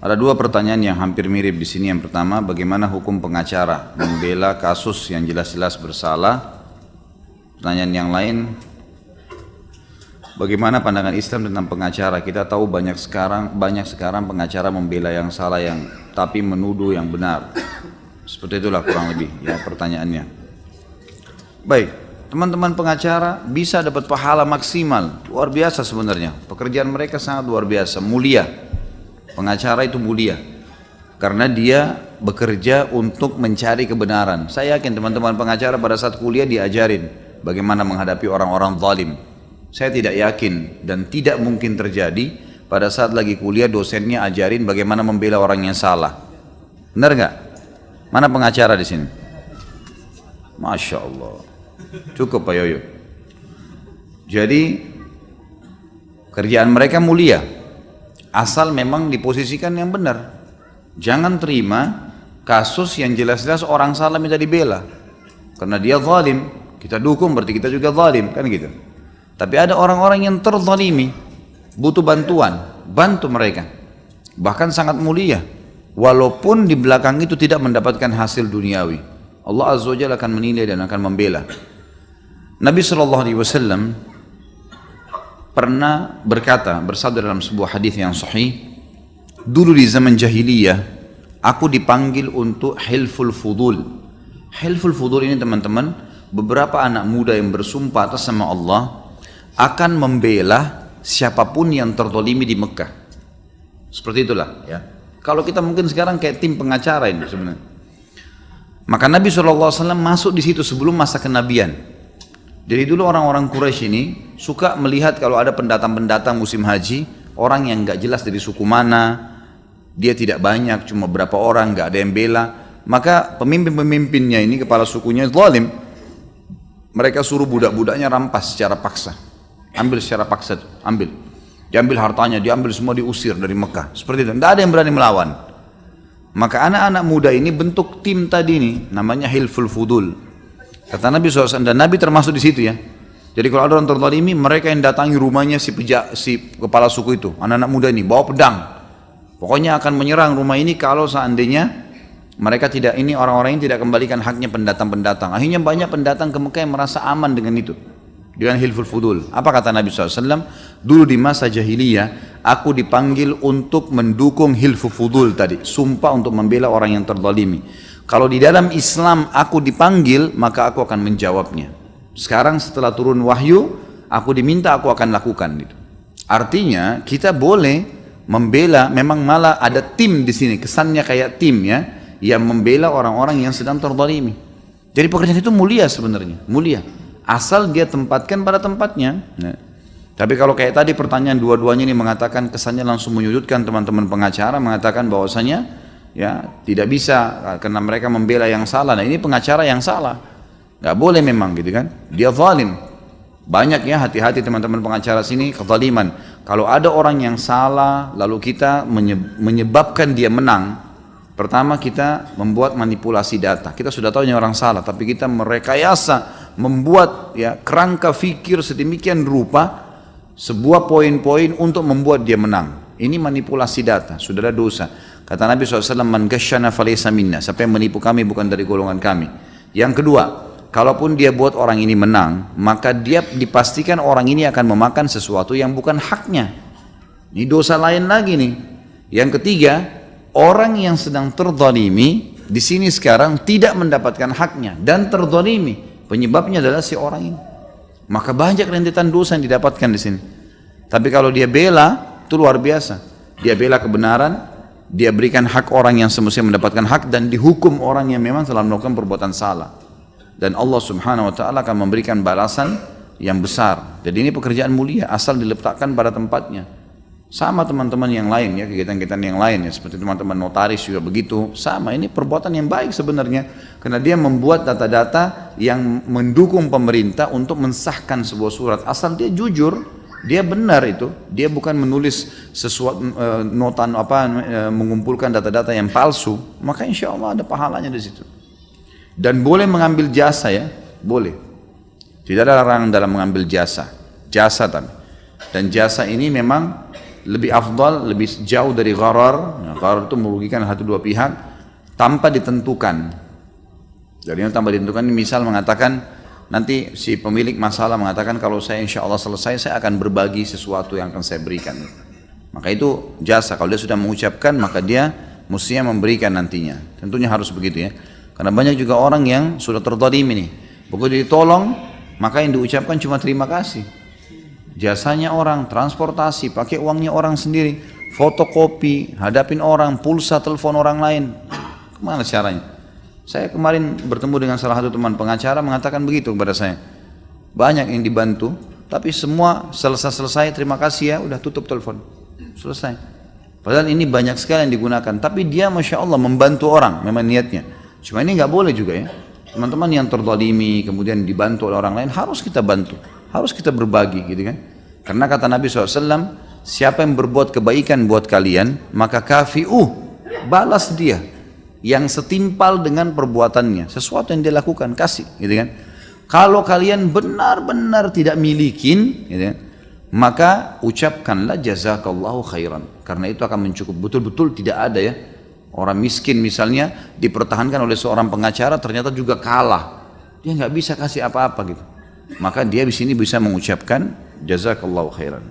Ada dua pertanyaan yang hampir mirip di sini. Yang pertama, bagaimana hukum pengacara membela kasus yang jelas-jelas bersalah? Pertanyaan yang lain, bagaimana pandangan Islam tentang pengacara? Kita tahu banyak sekarang pengacara membela yang salah tapi menuduh yang benar. Seperti itulah kurang lebih ya pertanyaannya. Baik, teman-teman pengacara bisa dapat pahala maksimal, luar biasa sebenarnya. Pekerjaan mereka sangat luar biasa, mulia. Pengacara itu mulia karena dia bekerja untuk mencari kebenaran. Saya yakin teman-teman pengacara pada saat kuliah diajarin bagaimana menghadapi orang-orang zalim. Saya tidak yakin dan tidak mungkin terjadi pada saat lagi kuliah dosennya ajarin bagaimana membela orang yang salah. Benar nggak? Mana pengacara di sini? Masya Allah. Cukup Pak Yoyo. Jadi kerjaan mereka mulia. Asal memang diposisikan yang benar. Jangan terima kasus yang jelas-jelas orang salah minta dibela. Karena dia zalim, kita dukung berarti kita juga zalim, kan gitu. Tapi ada orang-orang yang terzalimi, butuh bantuan, bantu mereka. Bahkan sangat mulia, walaupun di belakang itu tidak mendapatkan hasil duniawi. Allah Azza wa Jalla akan menilai dan akan membela. Nabi SAW pernah bersabda dalam sebuah hadis yang sahih, dulu di zaman jahiliyah aku dipanggil untuk hilful fudul. Hilful fudul ini teman-teman, beberapa anak muda yang bersumpah atas nama Allah akan membela siapapun yang terzalimi di Mekah. Seperti itulah ya. Kalau kita mungkin sekarang kayak tim pengacara ini sebenarnya. Maka Nabi SAW masuk di situ sebelum masa kenabian. Jadi dulu orang-orang Quraisy ini suka melihat kalau ada pendatang-pendatang musim haji, orang yang nggak jelas dari suku mana, dia tidak banyak, cuma berapa orang, nggak ada yang bela, maka pemimpin-pemimpinnya ini, kepala sukunya zalim, mereka suruh budak-budaknya rampas secara paksa, ambil secara paksa, diambil hartanya, diambil semua, diusir dari Mekah, seperti itu, nggak ada yang berani melawan. Maka anak-anak muda ini bentuk tim tadi ini, namanya Hilful Fudul. Kata Nabi SAW, dan Nabi termasuk di situ ya. Jadi kalau ada orang terzalimi, mereka yang datangi rumahnya si kepala suku itu, anak-anak muda ini, bawa pedang. Pokoknya akan menyerang rumah ini kalau seandainya mereka tidak, ini orang-orang ini tidak kembalikan haknya pendatang-pendatang. Akhirnya banyak pendatang ke Mekah yang merasa aman dengan itu, dengan Hilful Fudul. Apa kata Nabi SAW? Dulu di masa jahiliyah, aku dipanggil untuk mendukung Hilful Fudul tadi, sumpah untuk membela orang yang terzalimi. Kalau di dalam Islam aku dipanggil, maka aku akan menjawabnya. Sekarang setelah turun wahyu, aku diminta, aku akan lakukan itu. Artinya kita boleh membela, memang malah ada tim di sini, kesannya kayak tim ya, yang membela orang-orang yang sedang terzalimi. Jadi pekerjaan itu mulia sebenarnya, mulia. Asal dia tempatkan pada tempatnya. Nah, tapi kalau kayak tadi pertanyaan dua-duanya ini mengatakan, kesannya langsung menyudutkan teman-teman pengacara, mengatakan bahwasanya ya tidak bisa karena mereka membela yang salah. Nah ini pengacara yang salah, nggak boleh memang gitu kan, dia zalim. Banyak ya, hati-hati teman-teman pengacara sini kezaliman. Kalau ada orang yang salah lalu kita menyebabkan dia menang, pertama kita membuat manipulasi data. Kita sudah tahu orang salah, tapi kita merekayasa, membuat ya kerangka fikir sedemikian rupa sebuah poin-poin untuk membuat dia menang. Ini manipulasi data, sudah ada dosa. Kata Nabi SAW, man ghasyana falaysa minna, siapa yang menipu kami bukan dari golongan kami. Yang kedua, kalaupun dia buat orang ini menang, maka dia dipastikan orang ini akan memakan sesuatu yang bukan haknya. Ini dosa lain lagi nih. Yang ketiga, orang yang sedang terzalimi di sini sekarang tidak mendapatkan haknya dan terzalimi, penyebabnya adalah si orang ini. Maka banyak rentetan dosa yang didapatkan di sini. Tapi kalau dia bela, itu luar biasa. Dia bela kebenaran, dia berikan hak orang yang semestinya mendapatkan hak, dan dihukum orang yang memang telah melakukan perbuatan salah. Dan Allah Subhanahu wa Ta'ala akan memberikan balasan yang besar. Jadi ini pekerjaan mulia asal diletakkan pada tempatnya. Sama teman-teman yang lain ya, kegiatan-kegiatan yang lain ya, seperti teman-teman notaris juga begitu. Sama, ini perbuatan yang baik sebenarnya, karena dia membuat data-data yang mendukung pemerintah untuk mensahkan sebuah surat. Asal dia jujur, dia benar itu, dia bukan menulis sesuatu mengumpulkan data-data yang palsu, maka insya Allah ada pahalanya di situ. Dan boleh mengambil jasa ya, boleh. Tidak ada larangan dalam mengambil jasa tapi. Dan jasa ini memang lebih afdal, lebih jauh dari gharar. Nah, gharar itu merugikan satu dua pihak tanpa ditentukan. Jadi tanpa ditentukan, misal mengatakan nanti si pemilik masalah mengatakan kalau saya insya Allah selesai saya akan berbagi sesuatu yang akan saya berikan. Maka itu jasa, kalau dia sudah mengucapkan maka dia mestinya memberikan nantinya. Tentunya harus begitu ya. Karena banyak juga orang yang sudah terzalimi nih. Begitu ditolong, maka yang diucapkan cuma terima kasih. Jasanya orang, transportasi, pakai uangnya orang sendiri, fotokopi, hadapin orang, pulsa, telepon orang lain. Kemana caranya? Saya kemarin bertemu dengan salah satu teman pengacara mengatakan begitu kepada saya. Banyak yang dibantu, tapi semua selesai terima kasih ya, udah tutup telepon. Selesai. Padahal ini banyak sekali yang digunakan, tapi dia Masya Allah membantu orang, memang niatnya. Cuma ini nggak boleh juga ya. Teman-teman yang terzalimi kemudian dibantu oleh orang lain harus kita bantu, harus kita berbagi gitu kan. Karena kata Nabi SAW, siapa yang berbuat kebaikan buat kalian, maka balas dia yang setimpal dengan perbuatannya, sesuatu yang dia lakukan, kasih gitu kan. Kalau kalian benar-benar tidak milikin gitu kan, maka ucapkanlah jazakallahu khairan, karena itu akan mencukup. Betul-betul tidak ada ya orang miskin misalnya dipertahankan oleh seorang pengacara ternyata juga kalah, dia nggak bisa kasih apa-apa gitu, maka dia di sini bisa mengucapkan jazakallahu khairan.